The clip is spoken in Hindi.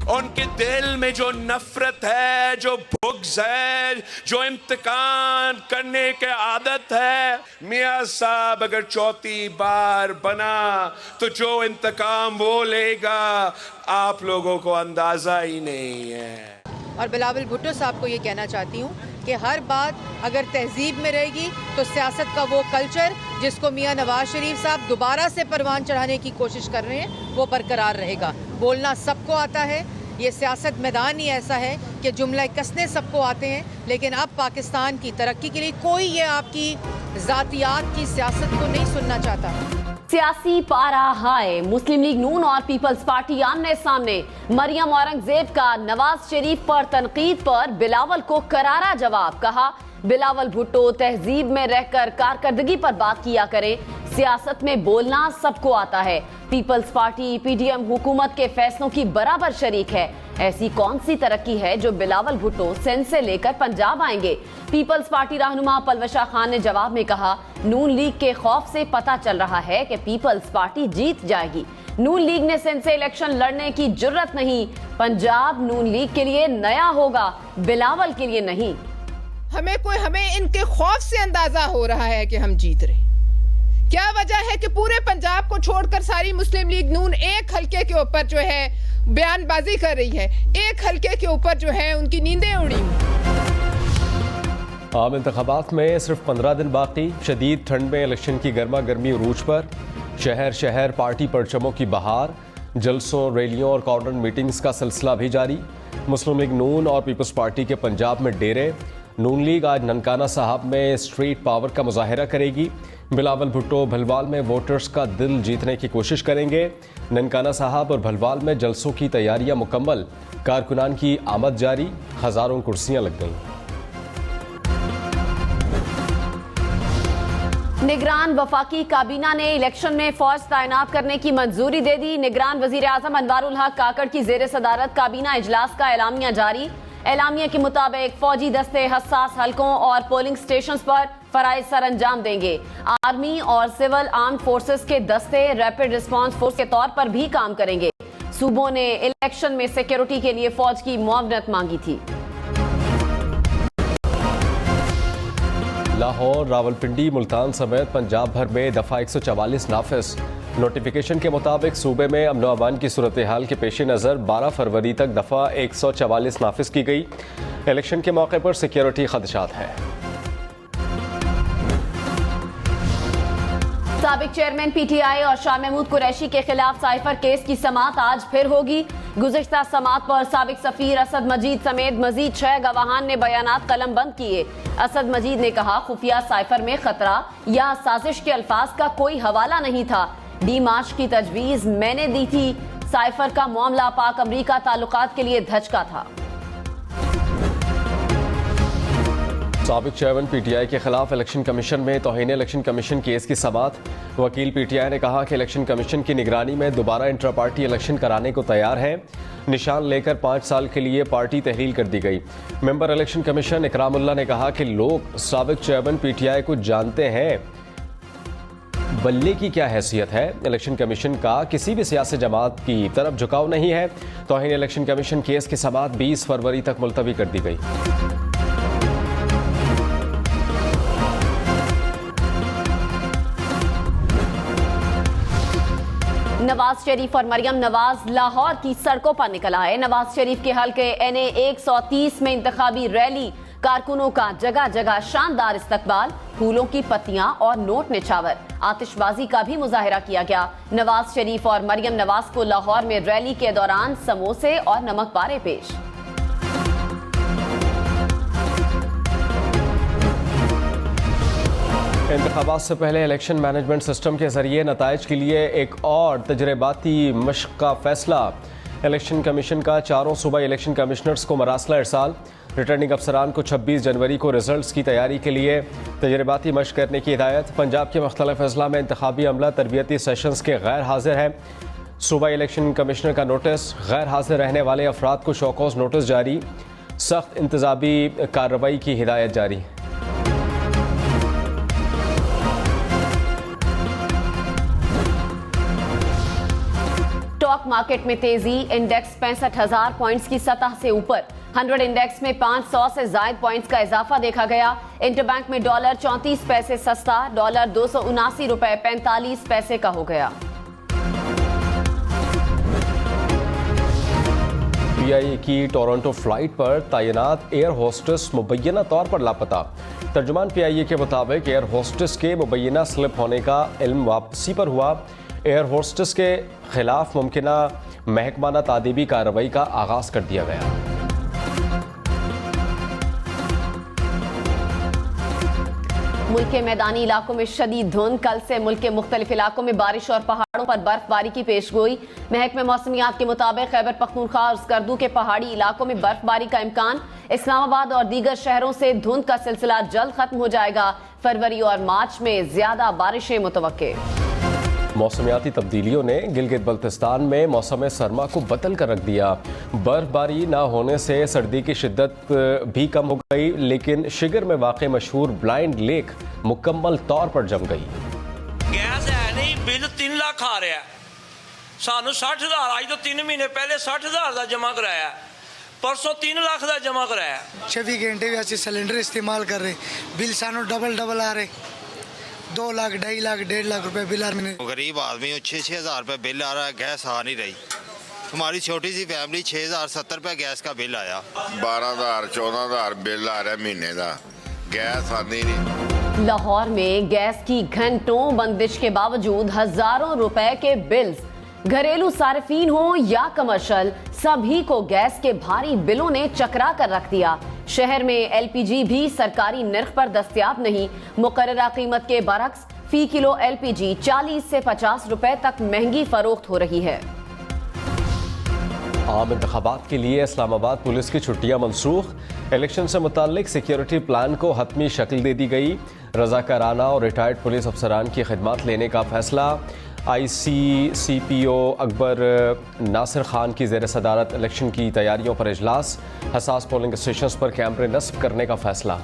उनके दिल में जो नफरत है, जो बुग़्ज़ है, जो इंतकाम करने की आदत है, मियाँ साहब अगर चौथी बार बना तो जो इंतकाम वो लेगा आप लोगों को अंदाजा ही नहीं है। और बिलावल भुट्टो साहब को ये कहना चाहती हूँ कि हर बात अगर तहजीब में रहेगी तो सियासत का वो कल्चर जिसको मियाँ नवाज शरीफ साहब दोबारा से परवान चढ़ाने की कोशिश कर रहे हैं वो बरकरार रहेगा। बोलना सबको आता है, ये सियासत मैदान ही ऐसा है कि जुमला कसने सबको आते हैं, लेकिन अब पाकिस्तान की तरक्की के लिए कोई ये आपकी ज़ातियात की सियासत को नहीं सुनना चाहता। सियासी पारा हाय। मुस्लिम लीग नून और पीपल्स पार्टी आमने सामने। मरियम औरंगजेब का नवाज शरीफ पर तनकीद पर बिलावल को करारा जवाब। कहा, बिलावल भुट्टो तहजीब में रहकर कारकर्दगी पर बात किया करें, सियासत में बोलना सबको आता है। पीपल्स पार्टी पीडीएम हुकूमत के फैसलों की बराबर शरीक है। ऐसी कौन सी तरक्की है जो बिलावल भुट्टो सिंध से लेकर पंजाब आएंगे? पीपल्स पार्टी रहनुमा पलवशा खान ने जवाब में कहा, नून लीग के खौफ से पता चल रहा है कि पीपल्स पार्टी जीत जाएगी। नून लीग ने सिंध से इलेक्शन लड़ने की जुर्रत नहीं। पंजाब नून लीग के लिए नया होगा, बिलावल के लिए नहीं। हमें इनके खौफ से अंदाजा हो रहा है कि हम जीत रहे। क्या वजह है कि पूरे पंजाब को छोड़कर सारी मुस्लिम लीग नून एक हलके के ऊपर जो है बयानबाजी कर रही है, एक हलके के ऊपर जो है उनकी नींदें उड़ी हुई। आम इंतखाबात में सिर्फ 15 दिन बाकी। शदीद ठंड में इलेक्शन की गर्मा गर्मी उरूज पर। शहर शहर पार्टी परचमों की बहार। जलसों, रैलियों और कॉर्नर मीटिंग्स का सिलसिला भी जारी। मुस्लिम लीग नून और पीपल्स पार्टी के पंजाब में डेरे। नून लीग आज ननकाना साहब में स्ट्रीट पावर का मुजाहरा करेगी। बिलावल भुट्टो भलवाल में वोटर्स का दिल जीतने की कोशिश करेंगे। ननकाना साहब और भलवाल में जलसों की तैयारियां मुकम्मल। कारकुनान की आमद जारी। हजारों कुर्सियां लग गईं। निगरान वफाकी काबीना ने इलेक्शन में फौज तैनात करने की मंजूरी दे दी। निगरान वजीर आजम अनवारुल हक काकड़ की जेर सदारत काबीना इजलास का एलामिया जारी। एलामिया के मुताबिक फौजी दस्ते हसास हलकों और पोलिंग स्टेशन पर फराइज सर अंजाम देंगे। आर्मी और सिविल आर्म्ड फोर्सेस के दस्ते रैपिड रिस्पांस फोर्स के तौर पर भी काम करेंगे। सूबों ने इलेक्शन में सिक्योरिटी के लिए फौज की मुआवनत मांगी थी। लाहौर, रावलपिंडी, मुल्तान समेत पंजाब भर में दफा 144 नाफिज। नोटिफिकेशन के मुताबिक सूबे में अमन अमान की सूरत हाल के पेश नज़र 12 फरवरी तक दफा 144 नाफिज की गई। इलेक्शन के मौके पर सिक्योरिटी खदशात है। साबिक चेयरमैन पीटीआई और शाह महमूद कुरैशी के खिलाफ साइफर केस की समाअत आज फिर होगी। गुज़िश्ता समाअत पर साबिक सफीर असद मजीद समेत मजीद 6 गवाहान ने बयानात कलम बंद किए। असद मजीद ने कहा, खुफिया साइफर में खतरा या साजिश के अल्फाज का कोई हवाला नहीं था। डी मार्च की तजवीज मैंने दी थी। साइफर का मामला पाक अमरीका ताल्लुकात के लिए धचका था। साबिक चेयरमैन पीटीआई के खिलाफ इलेक्शन कमीशन में तौहीन इलेक्शन कमीशन केस की समाअत। वकील पीटीआई ने कहा कि इलेक्शन कमीशन की निगरानी में दोबारा इंट्रा पार्टी इलेक्शन कराने को तैयार है। निशान लेकर 5 साल के लिए पार्टी तहलील कर दी गई। मेंबर इलेक्शन कमीशन इकरामुल्लाह ने कहा कि लोग साबिक चेयरमैन पीटीआई को जानते हैं, बल्ले की क्या हैसियत है। इलेक्शन कमीशन का किसी भी सियासी जमात की तरफ झुकाव नहीं है। तौहीन इलेक्शन कमीशन केस की समाअत 20 फरवरी तक मुलतवी कर दी गई। नवाज शरीफ और मरियम नवाज लाहौर की सड़कों पर निकल आए। नवाज शरीफ के हल्के NA 130 में इंतखाबी रैली। कारकुनों का जगह जगह शानदार इस्तकबाल। फूलों की पत्तियां और नोट निछावर। आतिशबाजी का भी मुजाहरा किया गया। नवाज शरीफ और मरियम नवाज को लाहौर में रैली के दौरान समोसे और नमक पारे पेश। इंतखाबात से पहले इलेक्शन मैनेजमेंट सिस्टम के जरिए नताइज के लिए एक और तजर्बाती मश्क का फैसला। इलेक्शन कमीशन का 4 सूबाई इलेक्शन कमिश्नर्स को मरासला इरसाल। रिटर्निंग अफसरान को 26 जनवरी को रिजल्ट्स की तैयारी के लिए तजर्बाती मश्क करने की हिदायत। पंजाब के मुख्तलिफ अजला में इंतखाबी अमला तरबियती सेशंस के गैर हाजिर है। सूबाई इलेक्शन कमिश्नर का नोटिस। गैर हाजिर रहने वाले अफराद को शौकौस नोटिस जारी। सख्त इंतजामी कार्रवाई की हिदायत जारी। टॉक स्टॉक मार्केट में तेजी, इंडेक्स 65,000 पॉइंट्स की सतह से ऊपर। 100 इंडेक्स में 500 से ज्यादा पॉइंट्स का इजाफा देखा गया। इंटरबैंक में डॉलर 34 पैसे सस्ता, डॉलर 279 रुपए 45 पैसे का हो गया। PIA की टोरंटो फ्लाइट पर तैनात एयर होस्टेस मुबैना तौर पर लापता। तर्जुमान PIA के मुताबिक एयर होस्टेस के मुबैना स्लिप होने का इल्म वापसी पर हुआ। एयर होस्टेस के खिलाफ मुमकिना महकमाना तादीबी कार्रवाई का आगाज कर दिया गया। मुल्क के मैदानी इलाकों में शदीद धुंध, कल से मुल्क के मुख्तलिफ इलाकों में बारिश और पहाड़ों पर बर्फबारी की पेशगोई। महकमे मौसमियात के मुताबिक खैबर पख्तूनख्वा और स्कर्दू के पहाड़ी इलाकों में बर्फबारी का इम्कान। इस्लामाबाद और दीगर शहरों से धुंध का सिलसिला जल्द खत्म हो जाएगा। फरवरी और मार्च में ज्यादा बारिशें मुतवक्के। मौसमियाती तब्दीलियों ने गिलगित बल्तिस्तान में मौसम सरमा को बदल कर रख दिया। बर्फबारी न होने से सर्दी की शिद्दत भी कम हो गई, लेकिन शिगर में वाक़ मशहूर ब्लाइंड लेक मुकम्मल तौर पर जम गई। गैस है नहीं, बिल 3 लाख आ रहा है। सानू 60,000 आज तो 3 महीने पहले 60,000 का जमा कराया, परसों 3 लाख का जमा कराया। 24 घंटे भी अच्छे सिलेंडर इस्तेमाल कर रहे, बिल सानू डबल आ रहे। 2 लाख 2.5 लाख 1.5 लाख रुपए बिल आ रहे। गरीब आदमी 6,000 रुपए बिल आ रहा है, गैस आ नहीं रही। हमारी छोटी सी फैमिली 6,070 रुपए गैस का बिल आया। 12,000 14,000 बिल आ रहा है महीने का, गैस आती नहीं। लाहौर में गैस की घंटों बंदिश के बावजूद हजारों रुपए के बिल्स, घरेलू सार्फिन हो या कमर्शल, सभी को गैस के भारी बिलों ने चकरा कर रख दिया। शहर में LPG भी सरकारी निर्ख पर दस्तयाब नहीं। मुकर्ररा कीमत के बरक्स फी किलो LPG 40 से 50 रुपए तक महंगी फरोख्त हो रही है। आम इंतखाबात के लिए इस्लामाबाद पुलिस की छुट्टियां मनसूख। इलेक्शन से मुताल्लिक सिक्योरिटी प्लान को हतमी शक्ल दे दी गई। रज़ाकाराना और रिटायर्ड पुलिस अफसरान की खिदमत लेने का फैसला। ICCPO अकबर नासिर खान की ज़ेर सदारत इलेक्शन की तैयारियों पर इजलास। हसास पोलिंग स्टेशन पर कैमरे नस्ब करने का फैसला।